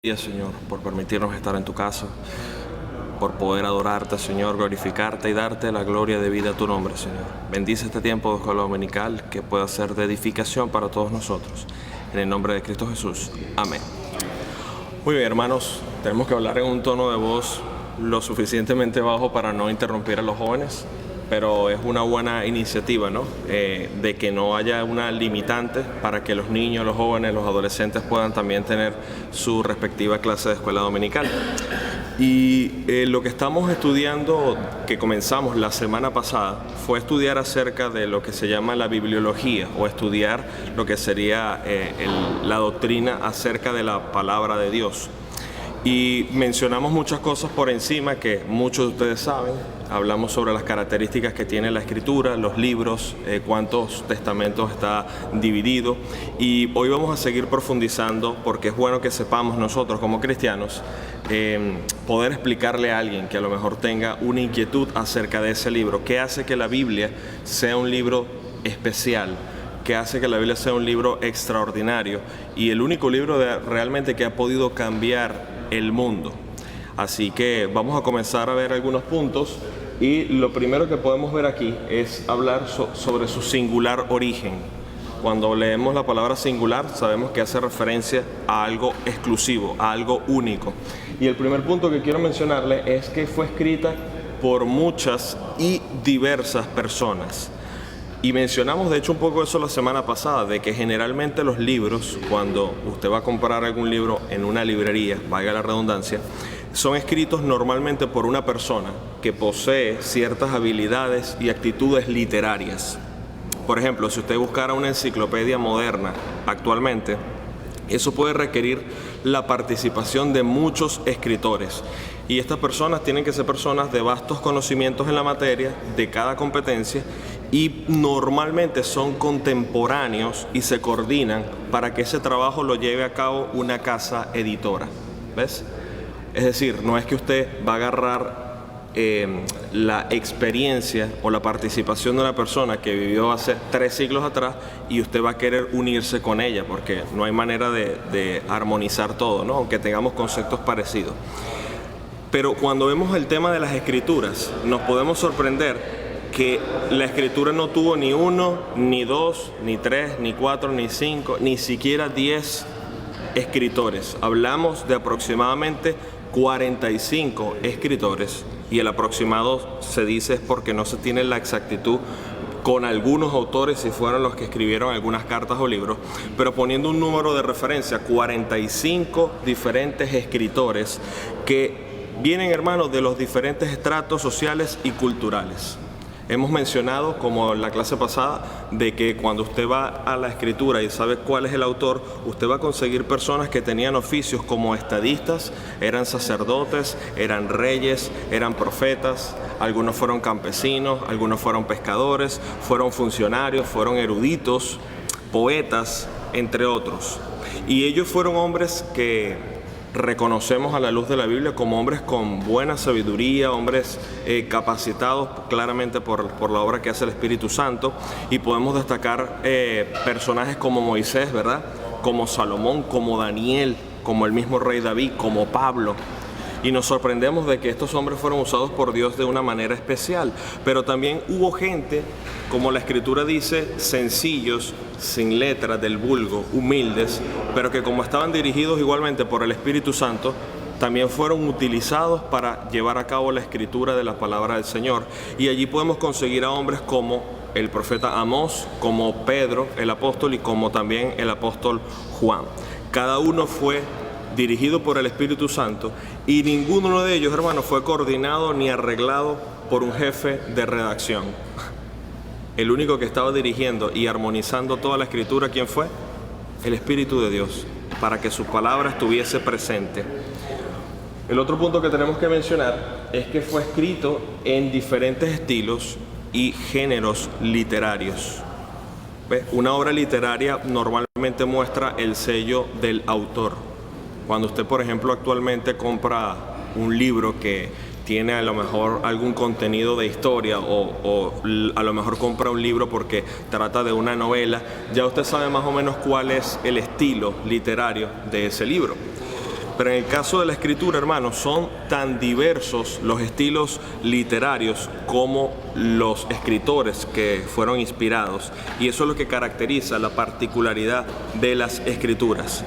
Gracias, Señor, por permitirnos estar en tu casa, por poder adorarte, Señor, glorificarte y darte la gloria debida a tu nombre, Señor. Bendice este tiempo de escuela dominical que pueda ser de edificación para todos nosotros. En el nombre de Cristo Jesús. Amén. Muy bien, hermanos, tenemos que hablar en un tono de voz lo suficientemente bajo para no interrumpir a los jóvenes, pero es una buena iniciativa, ¿no? De que no haya una limitante para que los niños, los jóvenes, los adolescentes puedan también tener su respectiva clase de escuela dominical. Y lo que estamos estudiando, que comenzamos la semana pasada, fue estudiar acerca de lo que se llama la bibliología, o estudiar lo que sería la doctrina acerca de la palabra de Dios. Y mencionamos muchas cosas por encima que muchos de ustedes saben. Hablamos sobre las características que tiene la escritura, los libros, cuántos testamentos está dividido. Y hoy vamos a seguir profundizando porque es bueno que sepamos nosotros como cristianos poder explicarle a alguien que a lo mejor tenga una inquietud acerca de ese libro. ¿Qué hace que la Biblia sea un libro especial? Que hace que la Biblia sea un libro extraordinario y el único libro realmente que ha podido cambiar el mundo? Así que vamos a comenzar a ver algunos puntos y lo primero que podemos ver aquí es hablar sobre su singular origen. Cuando leemos la palabra singular sabemos que hace referencia a algo exclusivo, a algo único. Y el primer punto que quiero mencionarle es que fue escrita por muchas y diversas personas. Y mencionamos de hecho un poco eso la semana pasada, de que generalmente los libros, cuando usted va a comprar algún libro en una librería, valga la redundancia, son escritos normalmente por una persona que posee ciertas habilidades y actitudes literarias. Por ejemplo, si usted buscara una enciclopedia moderna actualmente, eso puede requerir la participación de muchos escritores. Y estas personas tienen que ser personas de vastos conocimientos en la materia, de cada competencia, y normalmente son contemporáneos y se coordinan para que ese trabajo lo lleve a cabo una casa editora. ¿Ves? Es decir, no es que usted va a agarrar la experiencia o la participación de una persona que vivió hace 3 siglos atrás y usted va a querer unirse con ella, porque no hay manera de armonizar todo, ¿no? Aunque tengamos conceptos parecidos. Pero cuando vemos el tema de las escrituras, nos podemos sorprender que la escritura no tuvo ni 1, ni 2, ni 3, ni 4, ni 5, ni siquiera 10 escritores. Hablamos de aproximadamente 45 escritores, y el aproximado se dice es porque no se tiene la exactitud con algunos autores si fueron los que escribieron algunas cartas o libros, pero poniendo un número de referencia, 45 diferentes escritores que vienen, hermanos, de los diferentes estratos sociales y culturales. Hemos mencionado, como en la clase pasada, de que cuando usted va a la escritura y sabe cuál es el autor, usted va a conseguir personas que tenían oficios como estadistas, eran sacerdotes, eran reyes, eran profetas, algunos fueron campesinos, algunos fueron pescadores, fueron funcionarios, fueron eruditos, poetas, entre otros. Y ellos fueron hombres que reconocemos a la luz de la Biblia como hombres con buena sabiduría, hombres capacitados claramente por la obra que hace el Espíritu Santo, y podemos destacar personajes como Moisés, ¿verdad? Como Salomón, como Daniel, como el mismo rey David, como Pablo. Y nos sorprendemos de que estos hombres fueron usados por Dios de una manera especial. Pero también hubo gente, como la Escritura dice, sencillos, sin letras, del vulgo, humildes, pero que como estaban dirigidos igualmente por el Espíritu Santo, también fueron utilizados para llevar a cabo la escritura de la palabra del Señor. Y allí podemos conseguir a hombres como el profeta Amós, como Pedro, el apóstol, y como también el apóstol Juan. Cada uno fue dirigido por el Espíritu Santo, y ninguno de ellos, hermanos, fue coordinado ni arreglado por un jefe de redacción. El único que estaba dirigiendo y armonizando toda la escritura, ¿quién fue? El Espíritu de Dios, para que su palabra estuviese presente. El otro punto que tenemos que mencionar es que fue escrito en diferentes estilos y géneros literarios. ¿Ves? Una obra literaria normalmente muestra el sello del autor. Cuando usted, por ejemplo, actualmente compra un libro que tiene a lo mejor algún contenido de historia o a lo mejor compra un libro porque trata de una novela, ya usted sabe más o menos cuál es el estilo literario de ese libro. Pero en el caso de la escritura, hermanos, son tan diversos los estilos literarios como los escritores que fueron inspirados. Y eso es lo que caracteriza la particularidad de las escrituras.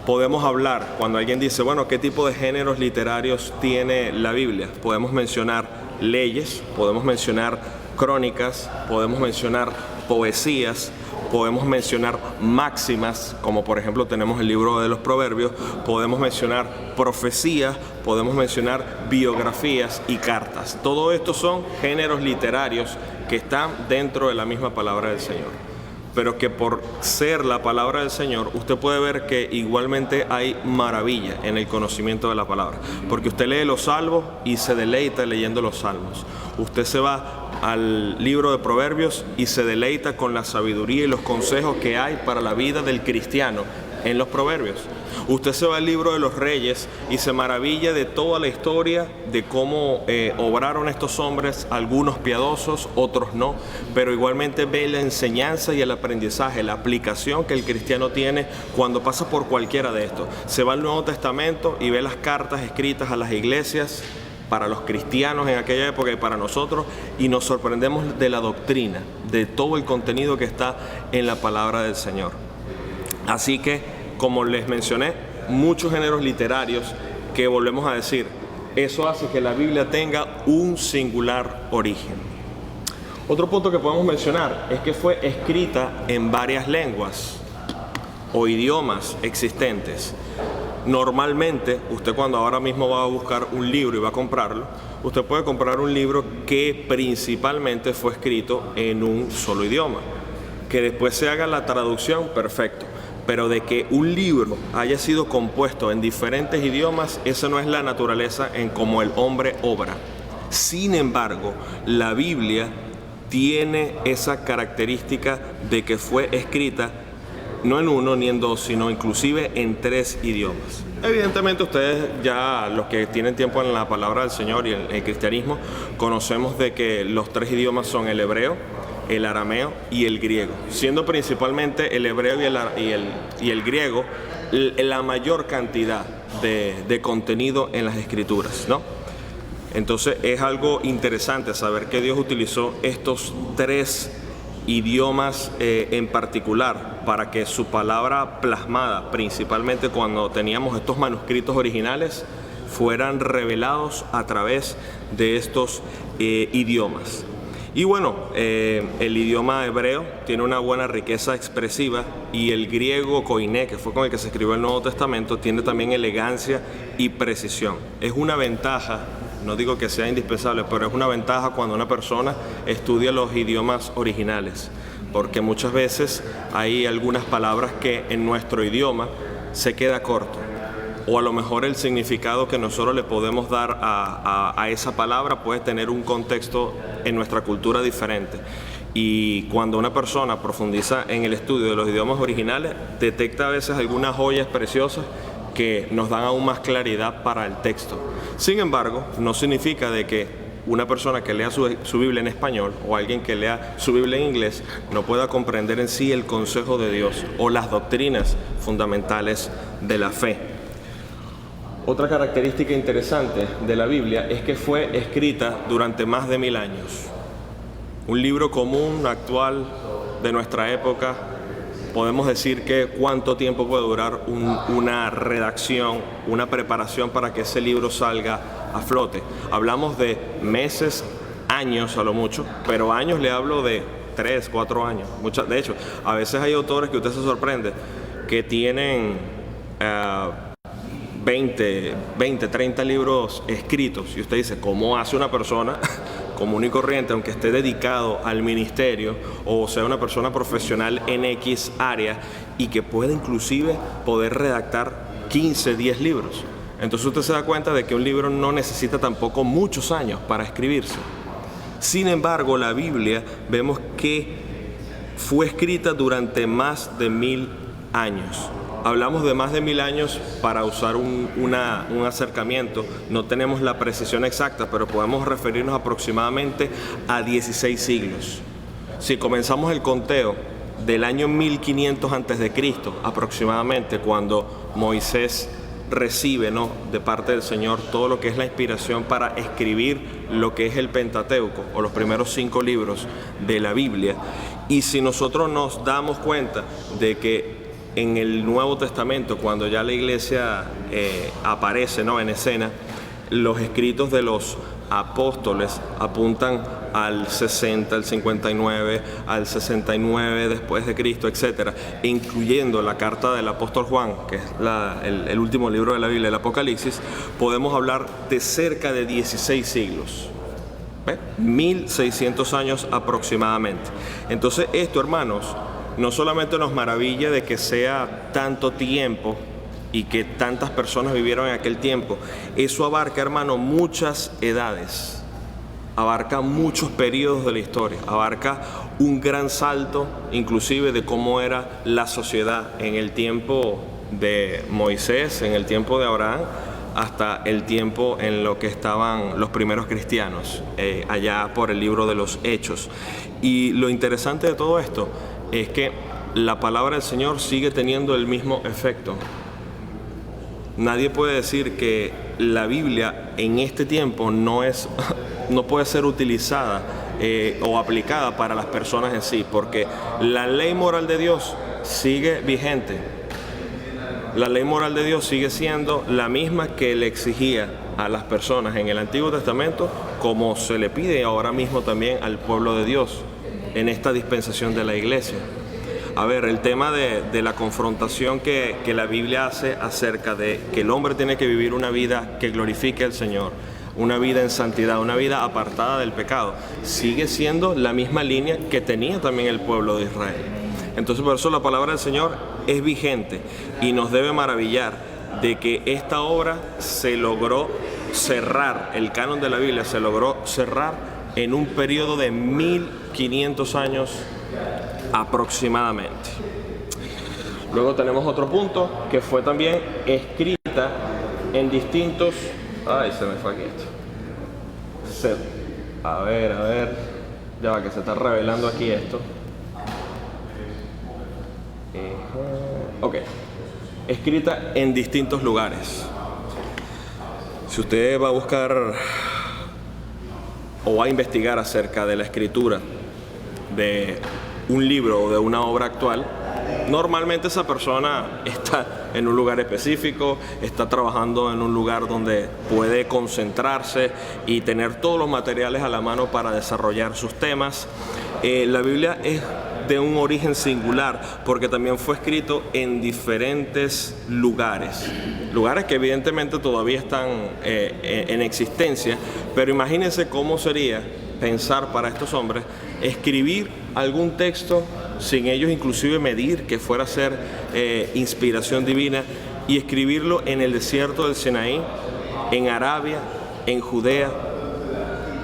Podemos hablar, cuando alguien dice, bueno, ¿qué tipo de géneros literarios tiene la Biblia? Podemos mencionar leyes, podemos mencionar crónicas, podemos mencionar poesías, podemos mencionar máximas, como por ejemplo tenemos el libro de los Proverbios, podemos mencionar profecías, podemos mencionar biografías y cartas. Todo esto son géneros literarios que están dentro de la misma palabra del Señor. Pero que por ser la palabra del Señor, usted puede ver que igualmente hay maravilla en el conocimiento de la palabra. Porque usted lee los salmos y se deleita leyendo los salmos. Usted se va al libro de Proverbios y se deleita con la sabiduría y los consejos que hay para la vida del cristiano en los Proverbios. Usted se va al libro de los Reyes y se maravilla de toda la historia de cómo obraron estos hombres, algunos piadosos, otros no, pero igualmente ve la enseñanza y el aprendizaje, la aplicación que el cristiano tiene cuando pasa por cualquiera de estos. Se va al Nuevo Testamento y ve las cartas escritas a las iglesias para los cristianos en aquella época y para nosotros, y nos sorprendemos de la doctrina, de todo el contenido que está en la palabra del Señor. Así que, como les mencioné, muchos géneros literarios que, volvemos a decir, eso hace que la Biblia tenga un singular origen. Otro punto que podemos mencionar es que fue escrita en varias lenguas o idiomas existentes. Normalmente, usted cuando ahora mismo va a buscar un libro y va a comprarlo, usted puede comprar un libro que principalmente fue escrito en un solo idioma. Que después se haga la traducción, perfecto. Pero de que un libro haya sido compuesto en diferentes idiomas, esa no es la naturaleza en cómo el hombre obra. Sin embargo, la Biblia tiene esa característica de que fue escrita no en uno ni en dos, sino inclusive en 3 idiomas. Evidentemente ustedes, ya los que tienen tiempo en la palabra del Señor y el cristianismo, conocemos de que los 3 idiomas son el hebreo, el arameo y el griego, siendo principalmente el hebreo y el griego la mayor cantidad de contenido en las escrituras, ¿no? Entonces es algo interesante saber que Dios utilizó estos 3 idiomas en particular para que su palabra plasmada, principalmente cuando teníamos estos manuscritos originales, fueran revelados a través de estos idiomas. Y bueno, el idioma hebreo tiene una buena riqueza expresiva, y el griego koiné, que fue con el que se escribió el Nuevo Testamento, tiene también elegancia y precisión. Es una ventaja, no digo que sea indispensable, pero es una ventaja cuando una persona estudia los idiomas originales, porque muchas veces hay algunas palabras que en nuestro idioma se queda corto, o a lo mejor el significado que nosotros le podemos dar a esa palabra puede tener un contexto en nuestra cultura diferente. Y cuando una persona profundiza en el estudio de los idiomas originales, detecta a veces algunas joyas preciosas que nos dan aún más claridad para el texto. Sin embargo, no significa de que una persona que lea su Biblia en español o alguien que lea su Biblia en inglés no pueda comprender en sí el consejo de Dios o las doctrinas fundamentales de la fe. Otra característica interesante de la Biblia es que fue escrita durante más de 1000 años. Un libro común, actual, de nuestra época, podemos decir que cuánto tiempo puede durar una redacción, una preparación para que ese libro salga a flote. Hablamos de meses, años a lo mucho, pero años le hablo de 3, 4 años. De hecho, a veces hay autores que usted se sorprende que tienen 20, 30 libros escritos, y usted dice, ¿cómo hace una persona común y corriente, aunque esté dedicado al ministerio o sea una persona profesional en X área, y que pueda inclusive poder redactar 15, 10 libros? Entonces usted se da cuenta de que un libro no necesita tampoco muchos años para escribirse. Sin embargo, la Biblia vemos que fue escrita durante más de 1000 años. Hablamos de más de 1000 años para usar un acercamiento. No tenemos la precisión exacta, pero podemos referirnos aproximadamente a 16 siglos. Si comenzamos el conteo del año 1500 a.C., aproximadamente, cuando Moisés recibe, ¿no?, de parte del Señor todo lo que es la inspiración para escribir lo que es el Pentateuco o los primeros 5 libros de la Biblia. Y si nosotros nos damos cuenta de que en el Nuevo Testamento, cuando ya la iglesia aparece, ¿no?, en escena, los escritos de los apóstoles apuntan al 60, al 59, al 69 después de Cristo, etc., incluyendo la carta del apóstol Juan, que es el último libro de la Biblia, el Apocalipsis, podemos hablar de cerca de 16 siglos. 1600 años aproximadamente. Entonces esto, hermanos, no solamente nos maravilla de que sea tanto tiempo y que tantas personas vivieron en aquel tiempo, eso abarca, hermano, muchas edades, abarca muchos periodos de la historia, abarca un gran salto inclusive de cómo era la sociedad en el tiempo de Moisés, en el tiempo de Abraham, hasta el tiempo en lo que estaban los primeros cristianos, allá por el libro de los Hechos. Y lo interesante de todo esto es que la palabra del Señor sigue teniendo el mismo efecto. Nadie puede decir que la Biblia en este tiempo no puede ser utilizada o aplicada para las personas en sí, porque la ley moral de Dios sigue vigente. La ley moral de Dios sigue siendo la misma que le exigía a las personas en el Antiguo Testamento, como se le pide ahora mismo también al pueblo de Dios en esta dispensación de la iglesia. A ver, el tema de la confrontación que la Biblia hace acerca de que el hombre tiene que vivir una vida que glorifique al Señor, una vida en santidad, una vida apartada del pecado, sigue siendo la misma línea que tenía también el pueblo de Israel. Entonces, por eso la palabra del Señor es vigente y nos debe maravillar de que esta obra se logró cerrar, el canon de la Biblia se logró cerrar en un periodo de 1500 años aproximadamente. Luego tenemos otro punto que fue también escrita en distintos... Ay, se me fue aquí esto. A ver, ya va que se está revelando aquí esto. Ok, escrita en distintos lugares. Si usted va a buscar o va a investigar acerca de la escritura de un libro o de una obra actual, normalmente esa persona está en un lugar específico, está trabajando en un lugar donde puede concentrarse y tener todos los materiales a la mano para desarrollar sus temas. La Biblia es de un origen singular porque también fue escrito en diferentes lugares que evidentemente todavía están en existencia, pero imagínense cómo sería pensar para estos hombres escribir algún texto sin ellos inclusive medir que fuera a ser inspiración divina, y escribirlo en el desierto del Sinaí, en Arabia, en Judea,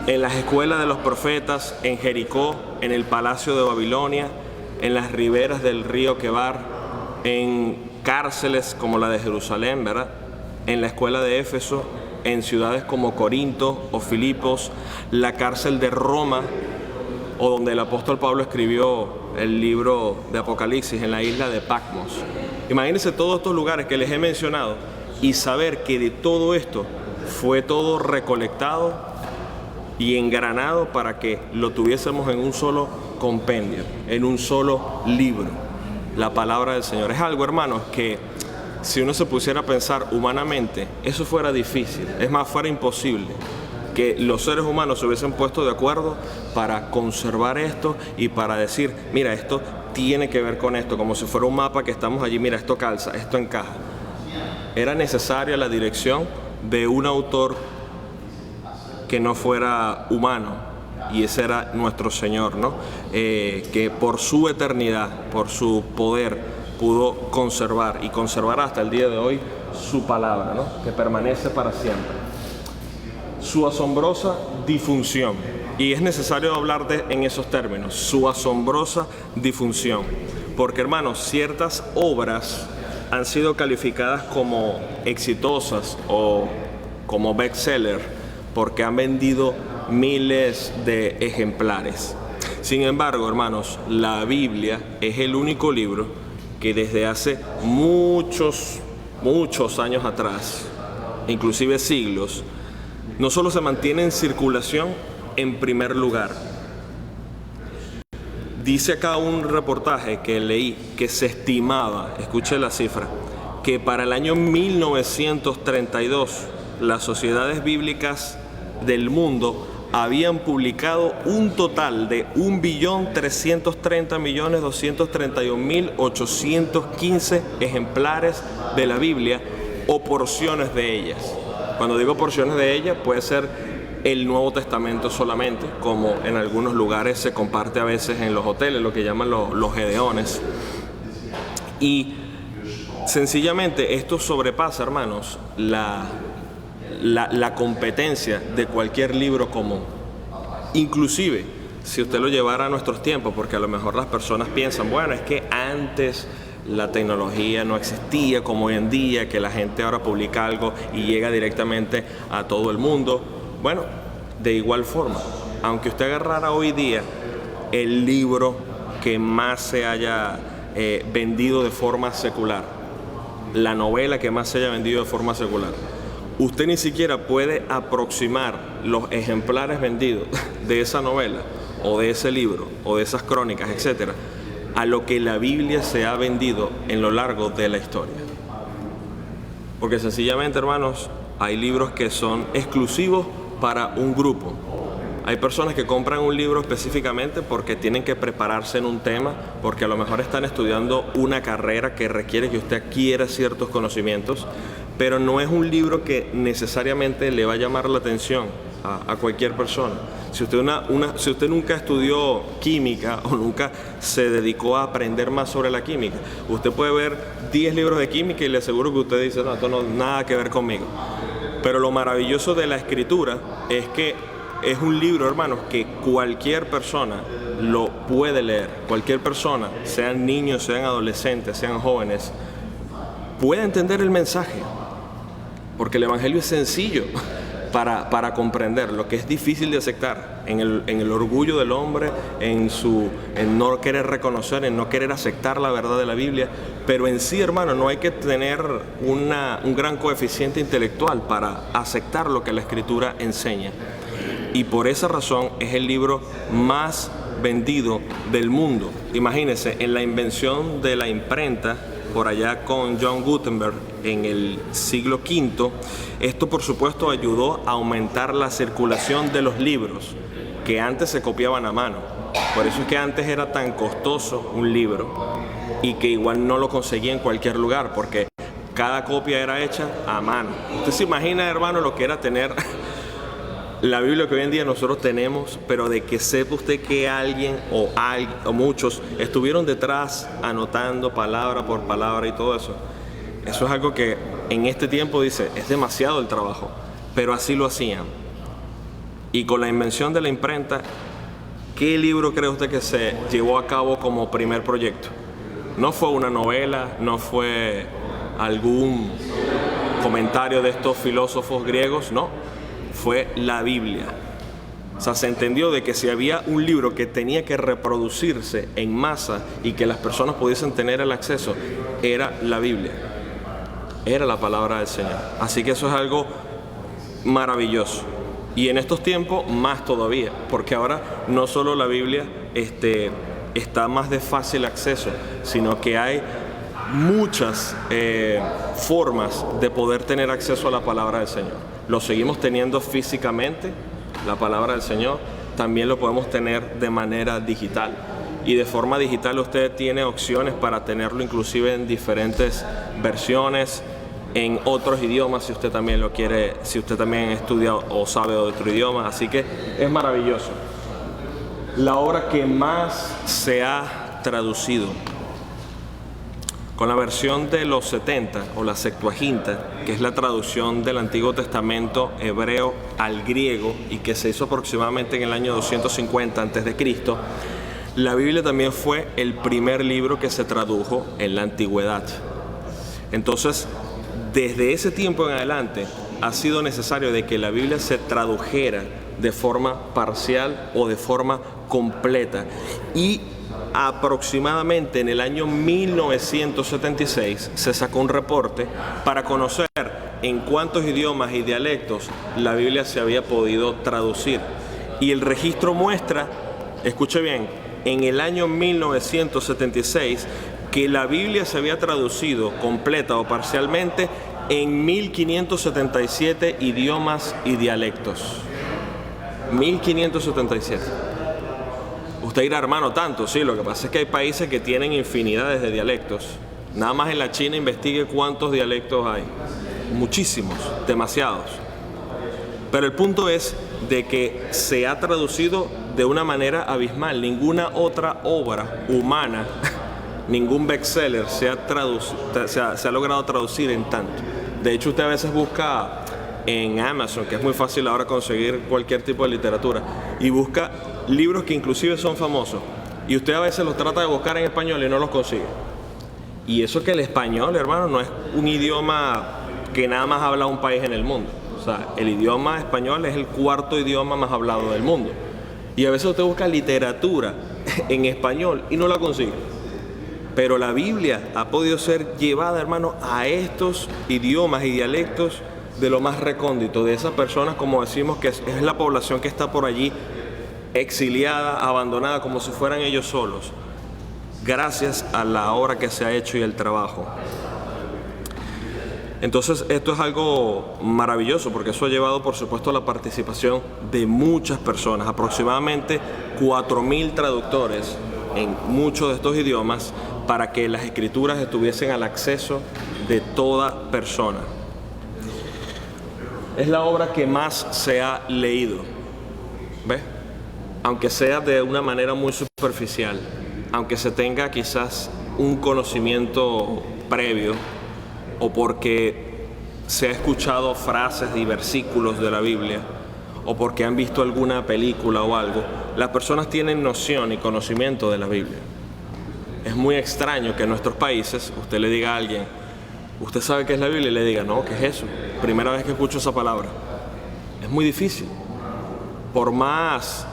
en las escuelas de los profetas, en Jericó, en el palacio de Babilonia, en las riberas del río Quebar, en cárceles como la de Jerusalén, ¿verdad?, en la escuela de Éfeso, en ciudades como Corinto o Filipos, la cárcel de Roma, o donde el apóstol Pablo escribió el libro de Apocalipsis, en la isla de Patmos. Imagínense todos estos lugares que les he mencionado y saber que de todo esto fue todo recolectado y engranado para que lo tuviésemos en un solo compendio, en un solo libro, la palabra del Señor. Es algo, hermanos, que si uno se pusiera a pensar humanamente, eso fuera difícil, es más, fuera imposible que los seres humanos se hubiesen puesto de acuerdo para conservar esto y para decir, mira, esto tiene que ver con esto, como si fuera un mapa que estamos allí, mira, esto calza, esto encaja. Era necesaria la dirección de un autor que no fuera humano, y ese era nuestro Señor, ¿no? Que por su eternidad, por su poder, pudo conservar y conservará hasta el día de hoy su palabra, ¿no?, que permanece para siempre. Su asombrosa difunción, y es necesario hablar en esos términos, su asombrosa difunción, porque, hermanos, ciertas obras han sido calificadas como exitosas o como bestseller porque han vendido miles de ejemplares. Sin embargo, hermanos, la Biblia es el único libro que desde hace muchos muchos años atrás, inclusive siglos, no solo se mantiene en circulación en primer lugar. Dice acá un reportaje que leí que se estimaba, escuche la cifra, que para el año 1932 las sociedades bíblicas del mundo habían publicado un total de 1.330.231.815 ejemplares de la Biblia o porciones de ellas. Cuando digo porciones de ellas, puede ser el Nuevo Testamento solamente, como en algunos lugares se comparte a veces en los hoteles, lo que llaman los gedeones. Y sencillamente esto sobrepasa, hermanos, la competencia de cualquier libro común. Inclusive, si usted lo llevara a nuestros tiempos, porque a lo mejor las personas piensan, bueno, es que antes la tecnología no existía como hoy en día, que la gente ahora publica algo y llega directamente a todo el mundo. Bueno, de igual forma, aunque usted agarrara hoy día el libro que más se haya vendido de forma secular, la novela que más se haya vendido de forma secular, usted ni siquiera puede aproximar los ejemplares vendidos de esa novela o de ese libro o de esas crónicas, etcétera, a lo que la Biblia se ha vendido en lo largo de la historia. Porque sencillamente, hermanos, hay libros que son exclusivos para un grupo. Hay personas que compran un libro específicamente porque tienen que prepararse en un tema, porque a lo mejor están estudiando una carrera que requiere que usted adquiera ciertos conocimientos, pero no es un libro que necesariamente le va a llamar la atención a cualquier persona. Si usted nunca estudió química o nunca se dedicó a aprender más sobre la química, usted puede ver 10 libros de química y le aseguro que usted dice, no, esto no tiene nada que ver conmigo. Pero lo maravilloso de la escritura es que es un libro, hermanos, que cualquier persona lo puede leer. Cualquier persona, sean niños, sean adolescentes, sean jóvenes, puede entender el mensaje. Porque el Evangelio es sencillo para comprender. Lo que es difícil de aceptar en el orgullo del hombre, en no querer reconocer, en no querer aceptar la verdad de la Biblia. Pero en sí, hermano, no hay que tener un gran coeficiente intelectual para aceptar lo que la Escritura enseña. Y por esa razón es el libro más vendido del mundo. Imagínense, en la invención de la imprenta, por allá con John Gutenberg en el siglo V, esto por supuesto ayudó a aumentar la circulación de los libros que antes se copiaban a mano. Por eso es que antes era tan costoso un libro y que igual no lo conseguía en cualquier lugar, porque cada copia era hecha a mano. Usted se imagina, hermano, lo que era tener la Biblia que hoy en día nosotros tenemos, pero de que sepa usted que alguien o muchos estuvieron detrás anotando palabra por palabra y todo eso. Eso es algo que en este tiempo dice, es demasiado el trabajo, pero así lo hacían. Y con la invención de la imprenta, ¿qué libro cree usted que se llevó a cabo como primer proyecto? No fue una novela, no fue algún comentario de estos filósofos griegos, no. Fue la Biblia. O sea, se entendió de que si había un libro que tenía que reproducirse en masa y que las personas pudiesen tener el acceso, era la Biblia. Era la palabra del Señor. Así que eso es algo maravilloso. Y en estos tiempos más todavía, porque ahora no solo la Biblia está más de fácil acceso, sino que hay muchas formas de poder tener acceso a la palabra del Señor. Lo seguimos teniendo físicamente, la palabra del Señor, también lo podemos tener de manera digital. Y de forma digital usted tiene opciones para tenerlo inclusive en diferentes versiones, en otros idiomas si usted también lo quiere, si usted también estudia o sabe otro idioma. Así que es maravilloso. La obra que más se ha traducido con la versión de los 70 o la Septuaginta, que es la traducción del Antiguo Testamento hebreo al griego y que se hizo aproximadamente en el año 250 a.C., la Biblia también fue el primer libro que se tradujo en la antigüedad. Entonces, desde ese tiempo en adelante ha sido necesario de que la Biblia se tradujera de forma parcial o de forma completa. Y aproximadamente en el año 1976 se sacó un reporte para conocer en cuántos idiomas y dialectos la Biblia se había podido traducir. Y el registro muestra, escuche bien, en el año 1976 que la Biblia se había traducido completa o parcialmente en 1577 idiomas y dialectos. 1577. Usted dirá, hermano, tanto, sí, lo que pasa es que hay países que tienen infinidades de dialectos. Nada más en la China investigue cuántos dialectos hay. Muchísimos, demasiados. Pero el punto es de que se ha traducido de una manera abismal. Ninguna otra obra humana, ningún bestseller se ha logrado traducir en tanto. De hecho, usted a veces busca en Amazon, que es muy fácil ahora conseguir cualquier tipo de literatura, y busca libros que inclusive son famosos, y usted a veces los trata de buscar en español y no los consigue. Y eso que el español, hermano, no es un idioma que nada más habla un país en el mundo. O sea, el idioma español es el cuarto idioma más hablado del mundo. Y a veces usted busca literatura en español y no la consigue. Pero la Biblia ha podido ser llevada, hermano, a estos idiomas y dialectos de lo más recóndito, de esas personas, como decimos, que es la población que está por allí exiliada, abandonada, como si fueran ellos solos, gracias a la obra que se ha hecho y el trabajo. Entonces esto es algo maravilloso, porque eso ha llevado, por supuesto, a la participación de muchas personas, aproximadamente 4.000 traductores en muchos de estos idiomas, para que las escrituras estuviesen al acceso de toda persona. Es la obra que más se ha leído, ¿ves? Aunque sea de una manera muy superficial, aunque se tenga quizás un conocimiento previo, o porque se ha escuchado frases y versículos de la Biblia, o porque han visto alguna película o algo, las personas tienen noción y conocimiento de la Biblia. Es muy extraño que en nuestros países usted le diga a alguien, ¿usted sabe qué es la Biblia? Y le diga, no, ¿qué es eso? Primera vez que escucho esa palabra. Es muy difícil. Por más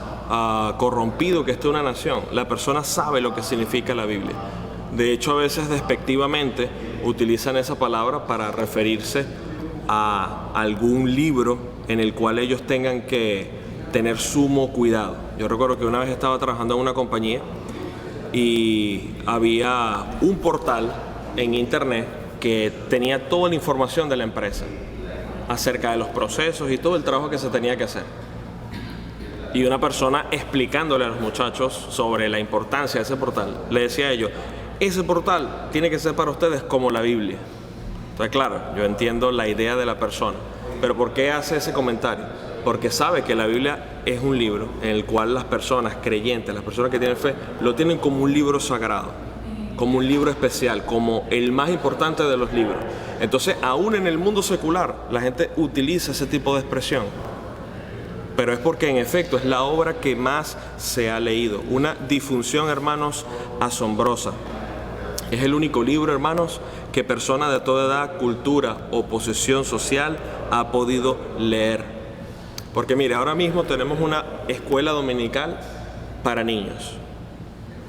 corrompido que esté una nación, la persona sabe lo que significa la Biblia. De hecho, a veces despectivamente utilizan esa palabra para referirse a algún libro en el cual ellos tengan que tener sumo cuidado. Yo recuerdo que una vez estaba trabajando en una compañía y había un portal en internet que tenía toda la información de la empresa acerca de los procesos y todo el trabajo que se tenía que hacer. Y una persona explicándole a los muchachos sobre la importancia de ese portal, le decía a ellos, ese portal tiene que ser para ustedes como la Biblia. Entonces, claro, yo entiendo la idea de la persona, pero ¿por qué hace ese comentario? Porque sabe que la Biblia es un libro en el cual las personas creyentes, las personas que tienen fe, lo tienen como un libro sagrado, como un libro especial, como el más importante de los libros. Entonces, aún en el mundo secular, la gente utiliza ese tipo de expresión. Pero es porque, en efecto, es la obra que más se ha leído. Una difusión, hermanos, asombrosa. Es el único libro, hermanos, que persona de toda edad, cultura o posición social ha podido leer. Porque mire, ahora mismo tenemos una escuela dominical para niños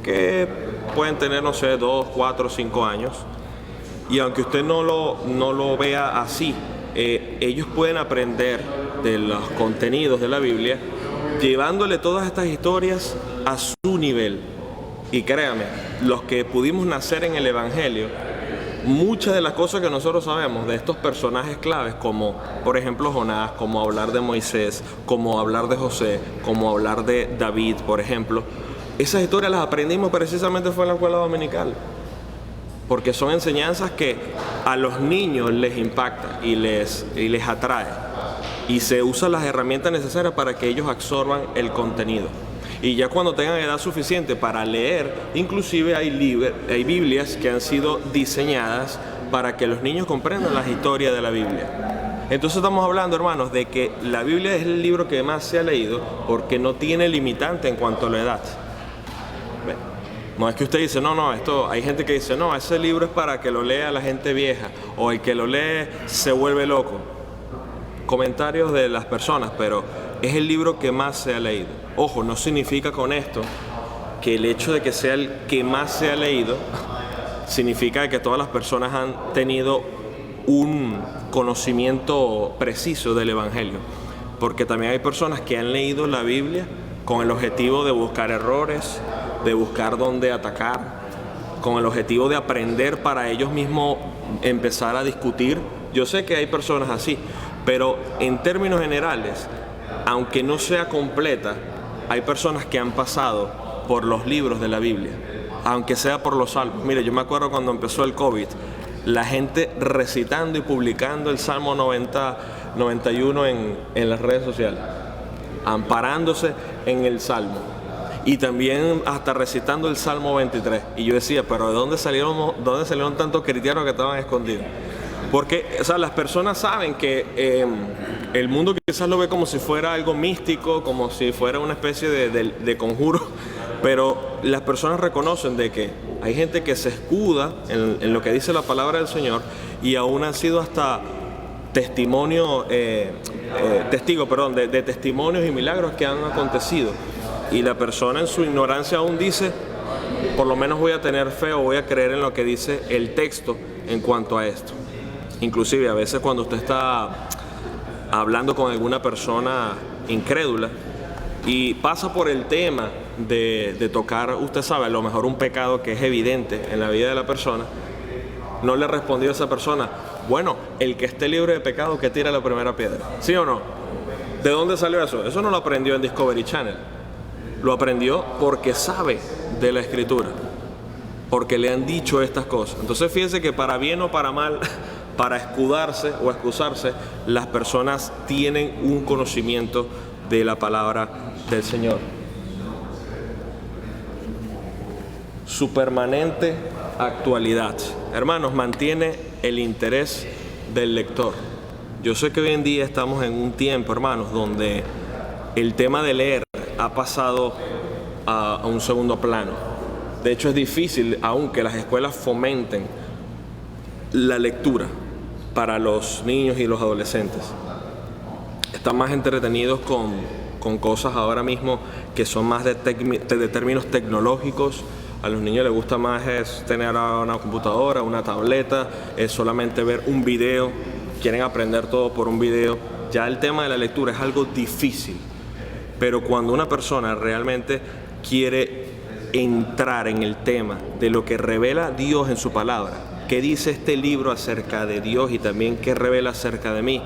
que pueden tener, no sé, 2, 4, 5 años. Y aunque usted no lo vea así, ellos pueden aprender de los contenidos de la Biblia llevándole todas estas historias a su nivel. Y créame, los que pudimos nacer en el Evangelio, muchas de las cosas que nosotros sabemos de estos personajes claves, como por ejemplo Jonás, como hablar de Moisés, como hablar de José, como hablar de David, por ejemplo, esas historias las aprendimos precisamente fue en la escuela dominical, porque son enseñanzas que a los niños les impacta y les atrae, y se usan las herramientas necesarias para que ellos absorban el contenido. Y ya cuando tengan edad suficiente para leer, inclusive hay Biblias que han sido diseñadas para que los niños comprendan las historias de la Biblia. Entonces estamos hablando, hermanos, de que la Biblia es el libro que más se ha leído porque no tiene limitante en cuanto a la edad. No es que usted dice, no, esto, hay gente que dice, no, ese libro es para que lo lea la gente vieja, o el que lo lee se vuelve loco. Comentarios de las personas, pero es el libro que más se ha leído. Ojo, no significa con esto que el hecho de que sea el que más se ha leído significa que todas las personas han tenido un conocimiento preciso del Evangelio, porque también hay personas que han leído la Biblia con el objetivo de buscar errores, de buscar dónde atacar, con el objetivo de aprender para ellos mismos empezar a discutir. Yo sé que hay personas así, pero en términos generales, aunque no sea completa, hay personas que han pasado por los libros de la Biblia, aunque sea por los salmos. Mire, yo me acuerdo cuando empezó el COVID, la gente recitando y publicando el Salmo 91 en las redes sociales, amparándose en el Salmo, y también hasta recitando el Salmo 23. Y yo decía, pero ¿de dónde salieron tantos cristianos que estaban escondidos? Porque, o sea, las personas saben que el mundo quizás lo ve como si fuera algo místico, como si fuera una especie de conjuro, pero las personas reconocen de que hay gente que se escuda en lo que dice la palabra del Señor, y aún han sido hasta testigos de testimonios y milagros que han acontecido. Y la persona en su ignorancia aún dice, por lo menos voy a tener fe o voy a creer en lo que dice el texto en cuanto a esto. Inclusive a veces cuando usted está hablando con alguna persona incrédula y pasa por el tema de tocar, usted sabe, a lo mejor un pecado que es evidente en la vida de la persona, no le respondió a esa persona, bueno, el que esté libre de pecado que tire la primera piedra. ¿Sí o no? ¿De dónde salió eso? Eso no lo aprendió en Discovery Channel. Lo aprendió porque sabe de la Escritura, porque le han dicho estas cosas. Entonces fíjense que para bien o para mal, para escudarse o excusarse, las personas tienen un conocimiento de la palabra del Señor. Su permanente actualidad, hermanos, mantiene el interés del lector. Yo sé que hoy en día estamos en un tiempo, hermanos, donde el tema de leer ha pasado a un segundo plano. De hecho, es difícil, aunque las escuelas fomenten la lectura para los niños y los adolescentes. Están más entretenidos con cosas ahora mismo que son más de términos tecnológicos. A los niños les gusta más es tener una computadora, una tableta, es solamente ver un video, quieren aprender todo por un video. Ya el tema de la lectura es algo difícil, pero cuando una persona realmente quiere entrar en el tema de lo que revela Dios en su palabra, qué dice este libro acerca de Dios y también qué revela acerca de mí,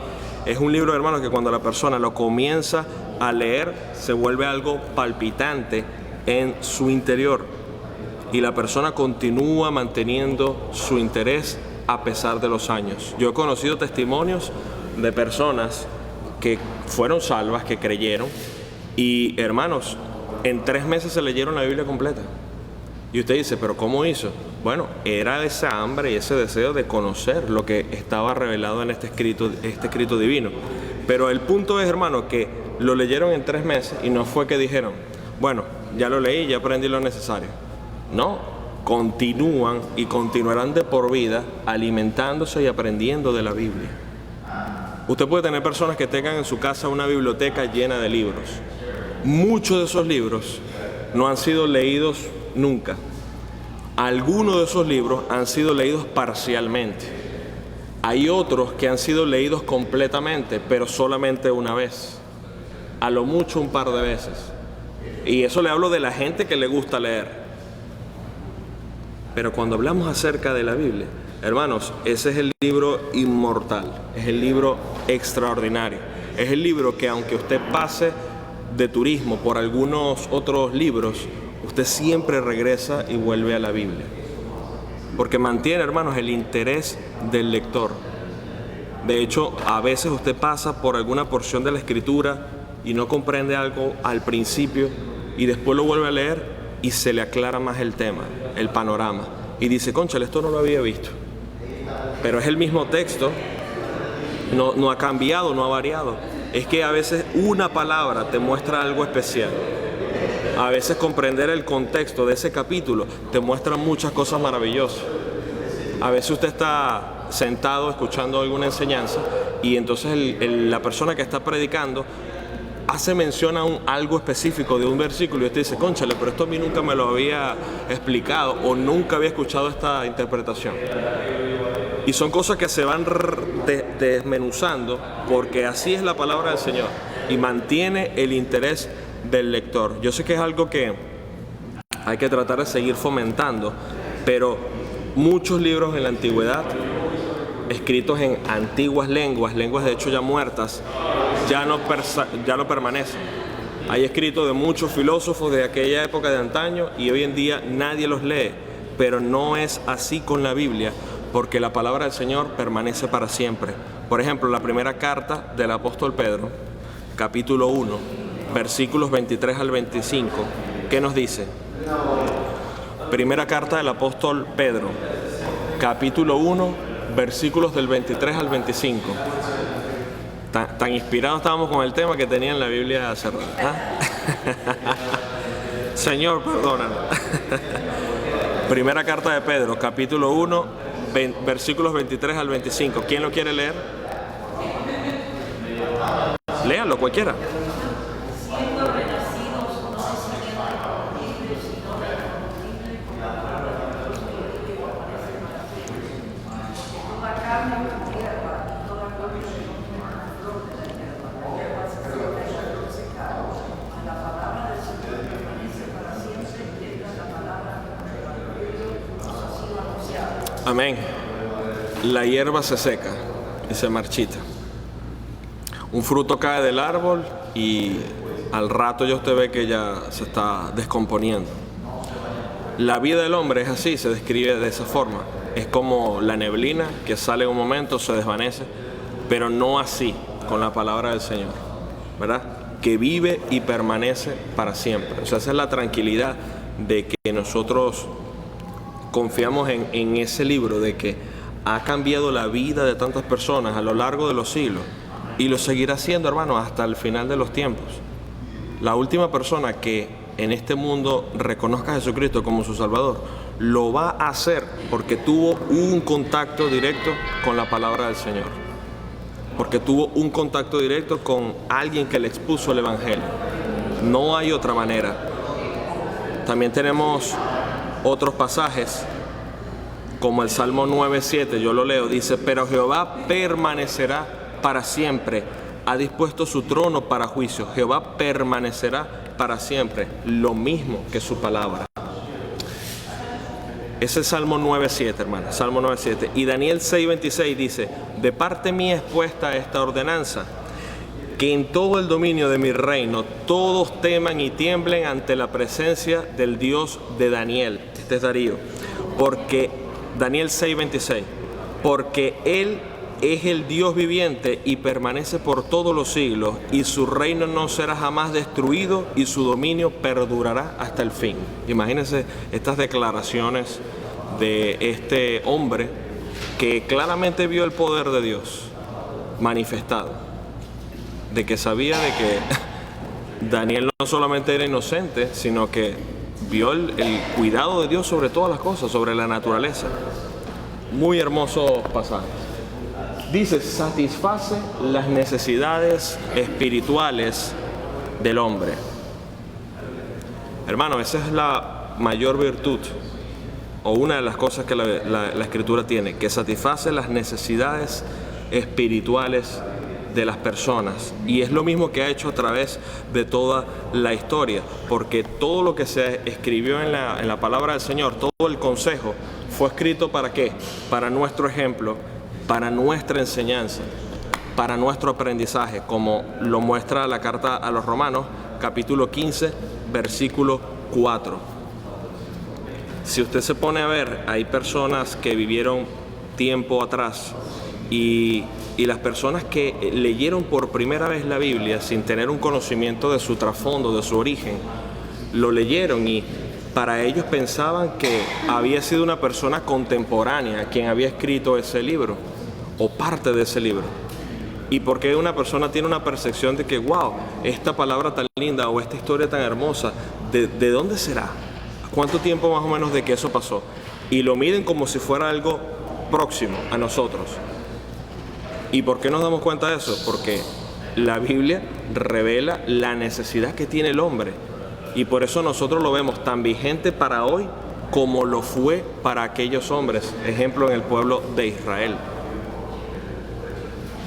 es un libro, hermanos, que cuando la persona lo comienza a leer se vuelve algo palpitante en su interior, y la persona continúa manteniendo su interés a pesar de los años. Yo he conocido testimonios de personas que fueron salvas, que creyeron, y hermanos, en 3 meses se leyeron la Biblia completa. Y usted dice, ¿pero cómo hizo? Bueno, era esa hambre y ese deseo de conocer lo que estaba revelado en este escrito divino. Pero el punto es, hermano, que lo leyeron en 3 meses y no fue que dijeron, bueno, ya lo leí, ya aprendí lo necesario. No, continúan y continuarán de por vida alimentándose y aprendiendo de la Biblia. Usted puede tener personas que tengan en su casa una biblioteca llena de libros. Muchos de esos libros no han sido leídos nunca. Algunos de esos libros han sido leídos parcialmente. Hay otros que han sido leídos completamente, pero solamente una vez. A lo mucho un par de veces. Y eso le hablo de la gente que le gusta leer. Pero cuando hablamos acerca de la Biblia, hermanos, ese es el libro inmortal, es el libro extraordinario. Es el libro que aunque usted pase de turismo por algunos otros libros, usted siempre regresa y vuelve a la Biblia. Porque mantiene, hermanos, el interés del lector. De hecho, a veces usted pasa por alguna porción de la Escritura y no comprende algo al principio y después lo vuelve a leer y se le aclara más el tema, el panorama. Y dice, cónchale, esto no lo había visto. Pero es el mismo texto, no ha cambiado, no ha variado. Es que a veces una palabra te muestra algo especial. A veces comprender el contexto de ese capítulo te muestra muchas cosas maravillosas. A veces usted está sentado escuchando alguna enseñanza y entonces la persona que está predicando hace mención a algo específico de un versículo y usted dice, cónchale, pero esto a mí nunca me lo había explicado o nunca había escuchado esta interpretación. Y son cosas que se van desmenuzando porque así es la palabra del Señor y mantiene el interés del lector. Yo sé que es algo que hay que tratar de seguir fomentando, pero muchos libros en la antigüedad, escritos en antiguas lenguas de hecho ya muertas, ya no permanecen. Hay escritos de muchos filósofos de aquella época de antaño y hoy en día nadie los lee, pero no es así con la Biblia, porque la palabra del Señor permanece para siempre. Por ejemplo, la primera carta del apóstol Pedro, capítulo 1, versículos 23 al 25, ¿qué nos dice? Primera carta del apóstol Pedro, capítulo 1, versículos del 23 al 25. Tan inspirados estábamos con el tema que tenía en la Biblia cerrada. ¿Ah? Señor, perdónanos. Primera carta de Pedro, capítulo 1, versículos 23 al 25. ¿Quién lo quiere leer? Léalo, cualquiera. Amén. La hierba se seca y se marchita. Un fruto cae del árbol y al rato ya usted ve que ya se está descomponiendo. La vida del hombre es así, se describe de esa forma. Es como la neblina que sale en un momento, se desvanece, pero no así con la palabra del Señor, ¿verdad? Que vive y permanece para siempre. O sea, esa es la tranquilidad de que nosotros confiamos en ese libro, de que ha cambiado la vida de tantas personas a lo largo de los siglos y lo seguirá haciendo, hermano, hasta el final de los tiempos. La última persona que en este mundo reconozca a Jesucristo como su Salvador lo va a hacer porque tuvo un contacto directo con la palabra del Señor, porque tuvo un contacto directo con alguien que le expuso el Evangelio. No hay otra manera. También tenemos otros pasajes, como el Salmo 9:7, yo lo leo, dice, pero Jehová permanecerá para siempre, ha dispuesto su trono para juicio. Jehová permanecerá para siempre, lo mismo que su palabra. Ese es Salmo 9:7, hermano, Salmo 9:7. Y Daniel 6:26 dice, de parte mía es puesta esta ordenanza, que en todo el dominio de mi reino todos teman y tiemblen ante la presencia del Dios de Daniel. Este es Darío. Porque, Daniel 6:26, porque Él es el Dios viviente y permanece por todos los siglos, y su reino no será jamás destruido y su dominio perdurará hasta el fin. Imagínense estas declaraciones de este hombre que claramente vio el poder de Dios manifestado, de que sabía de que Daniel no solamente era inocente, sino que vio el cuidado de Dios sobre todas las cosas, sobre la naturaleza. Muy hermoso pasaje. Dice, satisface las necesidades espirituales del hombre. Hermano, esa es la mayor virtud, o una de las cosas que la Escritura tiene, que satisface las necesidades espirituales de las personas. Y es lo mismo que ha hecho a través de toda la historia, porque todo lo que se escribió en la palabra del Señor, todo el consejo, fue escrito ¿para qué? Para nuestro ejemplo, para nuestra enseñanza, para nuestro aprendizaje, como lo muestra la carta a los Romanos, capítulo 15, versículo 4. Si usted se pone a ver, hay personas que vivieron tiempo atrás y las personas que leyeron por primera vez la Biblia sin tener un conocimiento de su trasfondo, de su origen, lo leyeron y para ellos pensaban que había sido una persona contemporánea quien había escrito ese libro o parte de ese libro. Y porque una persona tiene una percepción de que, wow, esta palabra tan linda o esta historia tan hermosa, ¿de dónde será? ¿Cuánto tiempo más o menos de que eso pasó? Y lo miden como si fuera algo próximo a nosotros. ¿Y por qué nos damos cuenta de eso? Porque la Biblia revela la necesidad que tiene el hombre. Y por eso nosotros lo vemos tan vigente para hoy como lo fue para aquellos hombres. Ejemplo, en el pueblo de Israel.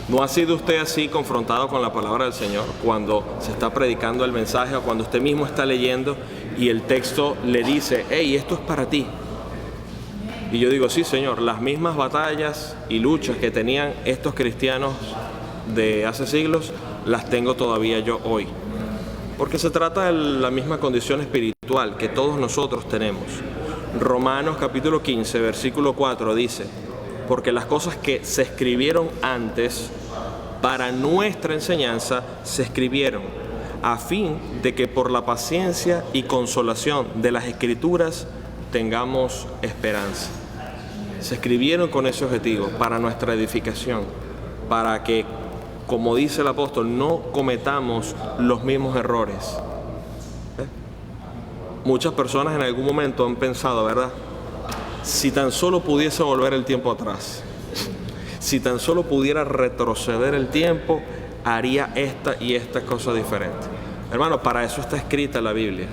¿No ha sido usted así confrontado con la palabra del Señor cuando se está predicando el mensaje o cuando usted mismo está leyendo y el texto le dice, hey, esto es para ti? Y yo digo, sí, Señor, las mismas batallas y luchas que tenían estos cristianos de hace siglos, las tengo todavía yo hoy. Porque se trata de la misma condición espiritual que todos nosotros tenemos. Romanos capítulo 15, versículo 4 dice, porque las cosas que se escribieron antes para nuestra enseñanza se escribieron, a fin de que por la paciencia y consolación de las Escrituras tengamos esperanza. Se escribieron con ese objetivo, para nuestra edificación, para que, como dice el apóstol, no cometamos los mismos errores. Muchas personas en algún momento han pensado, ¿verdad? Si tan solo pudiese volver el tiempo atrás, si tan solo pudiera retroceder el tiempo, haría esta y esta cosa diferente. Hermano, para eso está escrita la Biblia,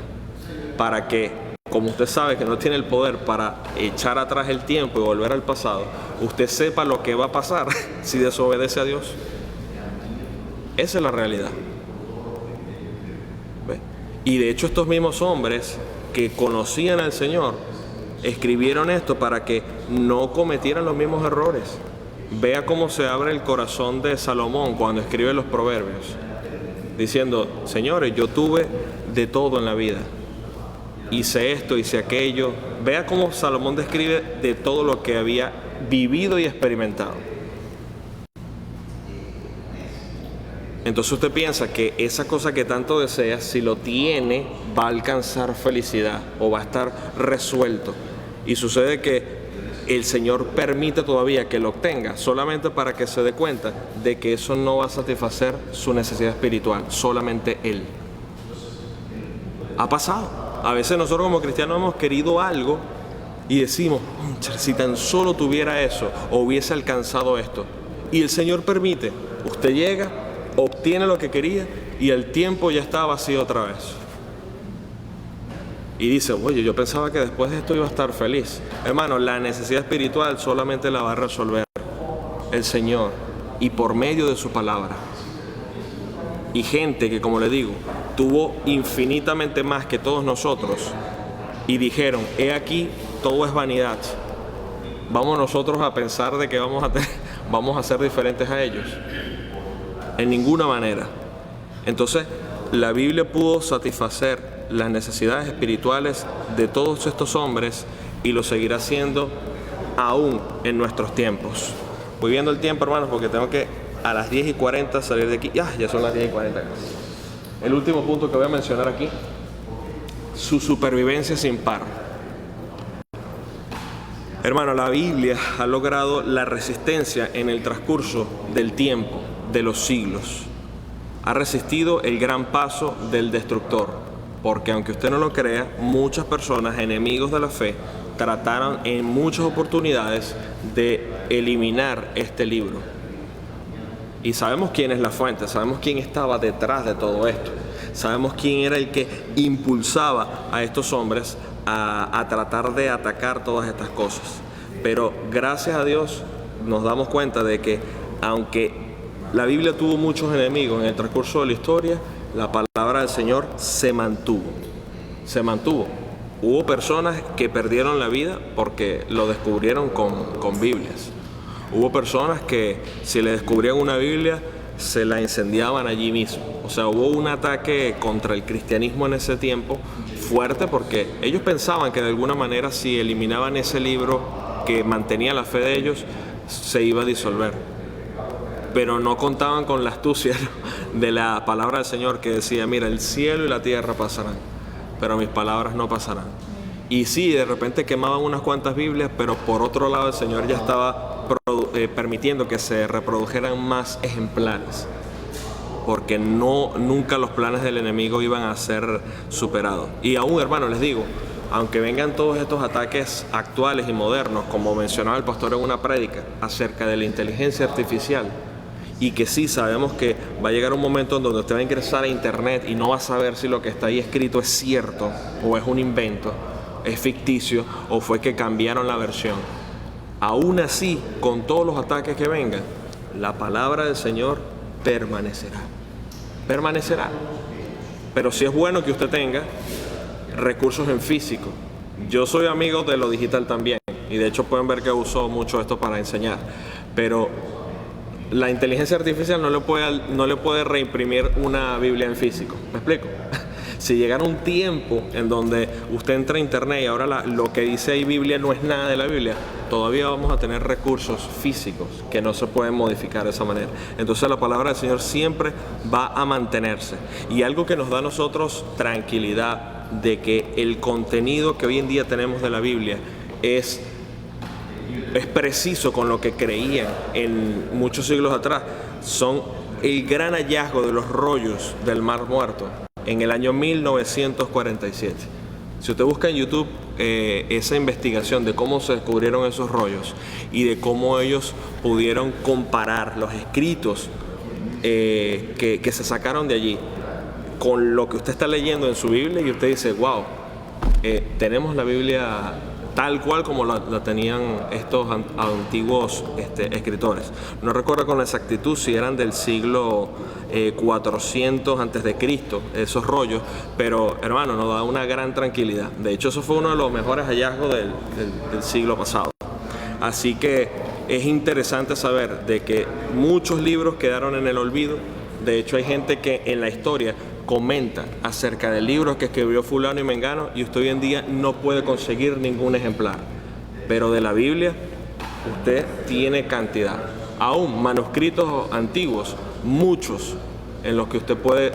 para que, como usted sabe que no tiene el poder para echar atrás el tiempo y volver al pasado, usted sepa lo que va a pasar si desobedece a Dios. Esa es la realidad. ¿Ve? Y de hecho estos mismos hombres que conocían al Señor escribieron esto para que no cometieran los mismos errores. Vea cómo se abre el corazón de Salomón cuando escribe los Proverbios, diciendo, señores, yo tuve de todo en la vida. Hice esto, hice aquello. Vea cómo Salomón describe de todo lo que había vivido y experimentado. Entonces usted piensa que esa cosa que tanto desea, si lo tiene, va a alcanzar felicidad o va a estar resuelto. Y sucede que el Señor permite todavía que lo obtenga, solamente para que se dé cuenta de que eso no va a satisfacer su necesidad espiritual, solamente Él. Ha pasado. A veces nosotros como cristianos hemos querido algo y decimos, si tan solo tuviera eso o hubiese alcanzado esto. Y el Señor permite, usted llega, obtiene lo que quería y el tiempo ya está vacío otra vez. Y dice, oye, yo pensaba que después de esto iba a estar feliz. Hermano, la necesidad espiritual solamente la va a resolver el Señor y por medio de su palabra. Y gente que, como le digo, tuvo infinitamente más que todos nosotros y dijeron, he aquí, todo es vanidad. Vamos nosotros a pensar de que vamos a ser diferentes a ellos. En ninguna manera. Entonces, la Biblia pudo satisfacer las necesidades espirituales de todos estos hombres y lo seguirá haciendo aún en nuestros tiempos. Voy viendo el tiempo, hermanos, porque tengo que a las 10:40 salir de aquí. Ya son las 10:40. El último punto que voy a mencionar aquí, su supervivencia sin par. Hermano, la Biblia ha logrado la resistencia en el transcurso del tiempo, de los siglos. Ha resistido el gran paso del destructor. Porque aunque usted no lo crea, muchas personas, enemigos de la fe, trataron en muchas oportunidades de eliminar este libro. Y sabemos quién es la fuente, sabemos quién estaba detrás de todo esto. Sabemos quién era el que impulsaba a estos hombres a tratar de atacar todas estas cosas. Pero gracias a Dios nos damos cuenta de que aunque la Biblia tuvo muchos enemigos en el transcurso de la historia, la palabra del Señor se mantuvo. Se mantuvo. Hubo personas que perdieron la vida porque lo descubrieron con Biblias. Hubo personas que si le descubrían una Biblia se la incendiaban allí mismo. O sea, hubo un ataque contra el cristianismo en ese tiempo fuerte porque ellos pensaban que de alguna manera si eliminaban ese libro que mantenía la fe de ellos, se iba a disolver. Pero no contaban con la astucia de la palabra del Señor que decía, mira, el cielo y la tierra pasarán, pero mis palabras no pasarán. Y sí, de repente quemaban unas cuantas Biblias, pero por otro lado el Señor ya estaba permitiendo que se reprodujeran más ejemplares, porque nunca los planes del enemigo iban a ser superados. Y aún, hermanos, les digo, aunque vengan todos estos ataques actuales y modernos, como mencionaba el pastor en una prédica acerca de la inteligencia artificial, y que sí sabemos que va a llegar un momento en donde usted va a ingresar a internet y no va a saber si lo que está ahí escrito es cierto o es un invento, es ficticio o fue que cambiaron la versión. Aún así, con todos los ataques que vengan, la palabra del Señor permanecerá. Permanecerá. Pero sí es bueno que usted tenga recursos en físico. Yo soy amigo de lo digital también, y de hecho pueden ver que uso mucho esto para enseñar, pero la inteligencia artificial no le puede reimprimir una Biblia en físico. ¿Me explico? Si llegara un tiempo en donde usted entra a internet y ahora lo que dice ahí Biblia no es nada de la Biblia, todavía vamos a tener recursos físicos que no se pueden modificar de esa manera. Entonces la palabra del Señor siempre va a mantenerse. Y algo que nos da a nosotros tranquilidad de que el contenido que hoy en día tenemos de la Biblia es preciso con lo que creían en muchos siglos atrás, son el gran hallazgo de los rollos del Mar Muerto en el año 1947. Si usted busca en YouTube esa investigación de cómo se descubrieron esos rollos y de cómo ellos pudieron comparar los escritos que se sacaron de allí con lo que usted está leyendo en su Biblia, y usted dice, wow, tenemos la Biblia tal cual como la tenían estos antiguos escritores. No recuerdo con exactitud si eran del siglo 400 antes de Cristo, esos rollos, pero hermano, nos da una gran tranquilidad. De hecho, eso fue uno de los mejores hallazgos del siglo pasado. Así que es interesante saber de que muchos libros quedaron en el olvido. De hecho, hay gente que en la historia comenta acerca de libros que escribió fulano y mengano, y usted hoy en día no puede conseguir ningún ejemplar. Pero de la Biblia usted tiene cantidad. Aún manuscritos antiguos, muchos, en los que usted puede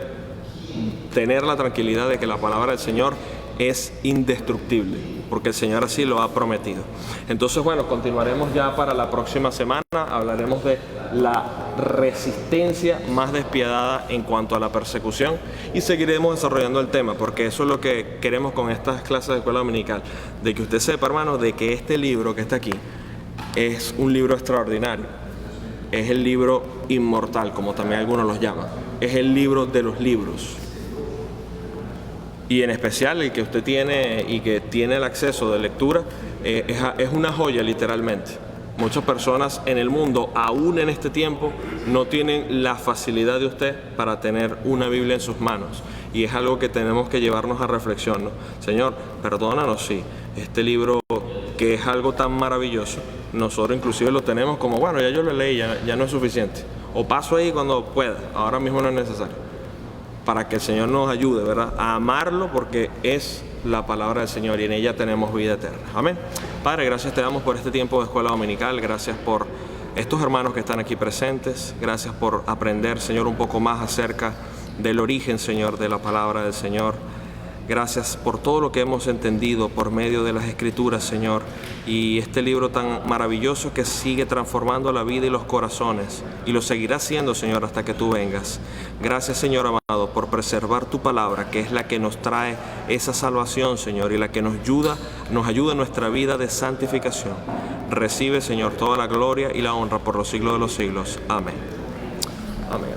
tener la tranquilidad de que la palabra del Señor es indestructible, porque el Señor así lo ha prometido. Entonces, bueno, continuaremos ya para la próxima semana. Hablaremos de la resistencia más despiadada en cuanto a la persecución, y seguiremos desarrollando el tema, porque eso es lo que queremos con estas clases de escuela dominical, de que usted sepa, hermano, de que este libro que está aquí es un libro extraordinario. Es el libro inmortal, como también algunos los llaman. Es el libro de los libros. Y en especial el que usted tiene y que tiene el acceso de lectura, es una joya literalmente. Muchas personas en el mundo, aún en este tiempo, no tienen la facilidad de usted para tener una Biblia en sus manos. Y es algo que tenemos que llevarnos a reflexión, ¿no? Señor, perdónanos si este libro, que es algo tan maravilloso, nosotros inclusive lo tenemos como, bueno, ya yo lo leí, ya no es suficiente. O paso ahí cuando pueda, ahora mismo no es necesario. Para que el Señor nos ayude, ¿verdad?, a amarlo, porque es la palabra del Señor y en ella tenemos vida eterna. Amén. Padre, gracias te damos por este tiempo de escuela dominical. Gracias por estos hermanos que están aquí presentes. Gracias por aprender, Señor, un poco más acerca del origen, Señor, de la palabra del Señor. Gracias por todo lo que hemos entendido por medio de las Escrituras, Señor, y este libro tan maravilloso que sigue transformando la vida y los corazones, y lo seguirá haciendo, Señor, hasta que tú vengas. Gracias, Señor amado, por preservar tu palabra, que es la que nos trae esa salvación, Señor, y la que nos ayuda en nuestra vida de santificación. Recibe, Señor, toda la gloria y la honra por los siglos de los siglos. Amén. Amén.